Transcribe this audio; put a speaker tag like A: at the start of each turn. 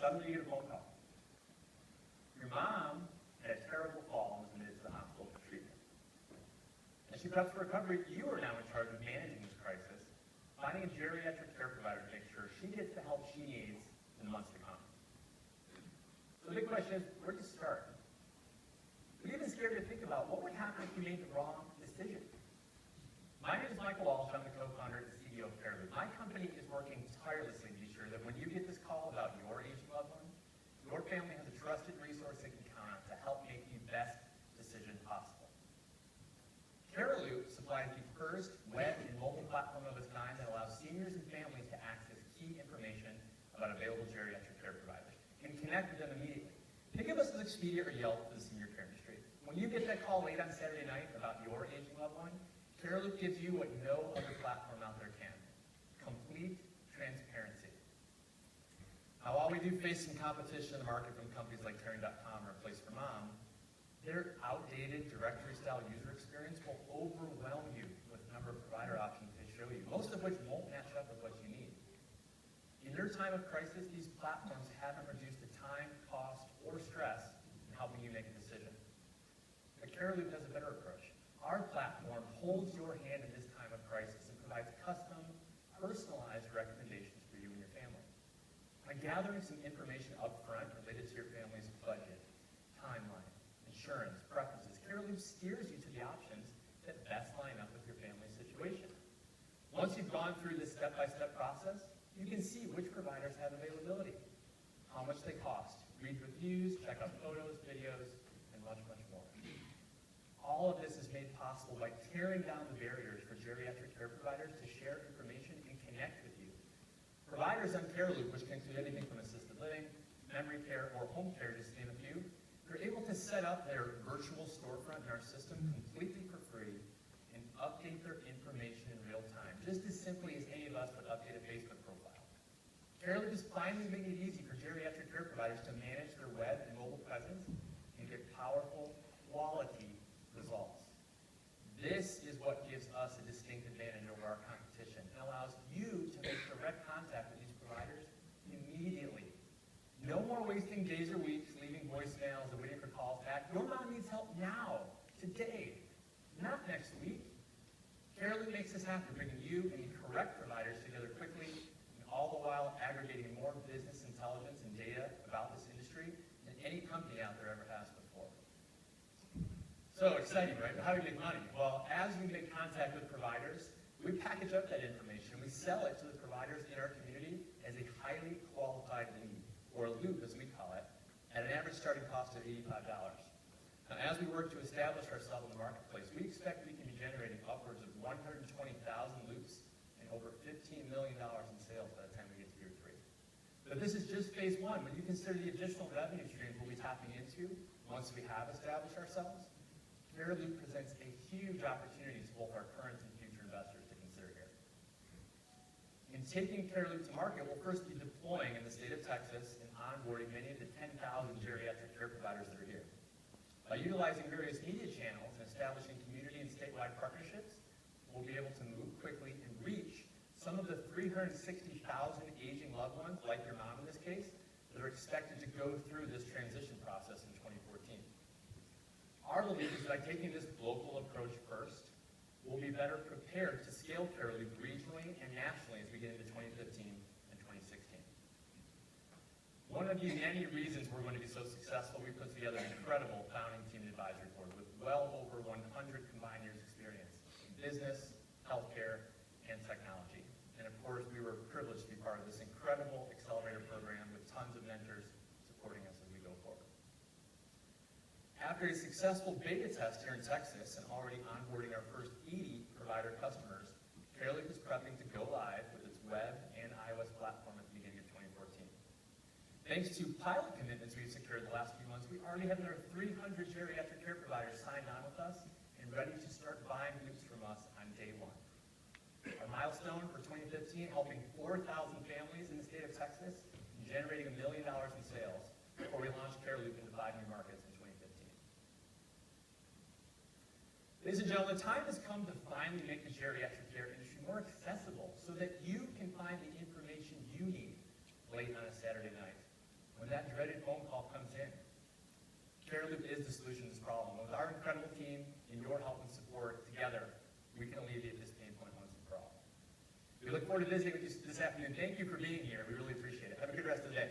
A: Suddenly you get a phone call. Your mom had a terrible fall and was admitted to the hospital for treatment. As she preps for recovery, you are now in charge of managing this crisis, finding a geriatric care provider to make sure she gets the help she needs in the months to come. So the big question is, where do you start? We're even scared to think about what would happen if you made the wrong decision. My name is Michael Walsh. I'm the co-founder and CEO of Cariloop. My company is working tirelessly to be sure that when you get this call about your aging loved one, your family has a trusted resource they can count on to help make the best decision possible. Cariloop supplies the first web and mobile platform of its kind that allows seniors and families to access key information about available geriatric care providers and connect with them immediately. Think of us as Expedia or Yelp for the senior care industry. When you get that call late on Saturday night about your aging loved one, Cariloop gives you what no other platform out there can: complete transparency. Now, while we do face some competition in the market from companies like Caring.com or Place for Mom, their outdated directory-style user experience will overwhelm you with the number of provider options they show you, most of which won't match up with what you need. In your time of crisis, these platforms haven't reduced the time, cost, or stress in helping you make a decision. But Cariloop has a better approach. Our platform holds your hand in this time of crisis and provides custom, personalized recommendations for you and your family. By gathering some information up front related to your family's budget, timeline, insurance, preferences, Cariloop steers you to the options that best line up with your family's situation. Once you've gone through this step-by-step process, you can see which providers have availability, how much they cost, read reviews, check out photos, videos, and much, much more. All of this is made possible by tearing down the barriers for geriatric care providers to share information and connect with you. Providers on Cariloop, which can include anything from assisted living, memory care, or home care, just to name a few, they're able to set up their virtual storefront in our system completely for free and update their information in real time, just as simply as any of us would update a Facebook profile. Cariloop is finally making it easy for geriatric care providers to manage their web and mobile presence and get powerful, quality results. This is what gives us a distinct advantage over our competition and allows you to make direct contact with these providers immediately. No more wasting days or weeks leaving voicemails or waiting for calls back. Your mom needs help now, today, not next week. Cariloop makes this happen, bringing you and the correct providers together quickly, and all the while aggregating more business intelligence and data about this industry than any company out there ever has before. So exciting, right? But how do we make money? Well, as we make contact with providers, we package up that information. We sell it to the providers in our community as a highly qualified lead, or a loop as we call it, at an average starting cost of $85. Now, as we work to establish ourselves in the marketplace, we expect we can be generating upwards of 120,000 loops and over $15 million in sales by the time we get to year 3. But this is just phase 1. When you consider the additional revenue streams we'll be tapping into once we have established ourselves, Cariloop presents a huge opportunity to both our current and future investors to consider here. In taking Cariloop to market, we'll first be deploying in the state of Texas and onboarding many of the 10,000 geriatric care providers that are here. By utilizing various media channels and establishing community and statewide partnerships, we'll be able to move quickly and reach some of the 360,000 aging loved ones, like your mom in this case, that are expected to go through this transition process in 2014. Our belief is by taking this local approach first, we'll be better prepared to scale Cariloop regionally and nationally as we get into 2015 and 2016. One of the many reasons we're going to be so successful, we put together an incredible founding team and advisory board with well over 100 combined years experience in business, healthcare, and technology. And of course, we were privileged to be part of this incredible accelerator program with tons of mentors supporting us as we go forward. After a successful beta test here in Texas and already onboarding our first 80 provider customers, Cariloop is prepping to go live with its web and iOS platform at the beginning of 2014. Thanks to pilot commitments we've secured the last few months, we already have another 300 geriatric care providers signed on with us and ready to start buying loops from us on day 1. Our milestone for 2015, helping 4,000 families in the state of Texas and generating $1 million in sales before we launch Cariloop into 5 new markets in 2015. Ladies and gentlemen, the time has come to finally make the geriatric care industry more accessible so that you can find the information you need late on a Saturday night when that dreaded phone call comes in. Cariloop is the solution to this problem. With our incredible team and your help and support together, we can alleviate this pain point once and for all. We look forward to visiting with you this afternoon. Thank you for being here. We really appreciate it. Have a good rest of the day.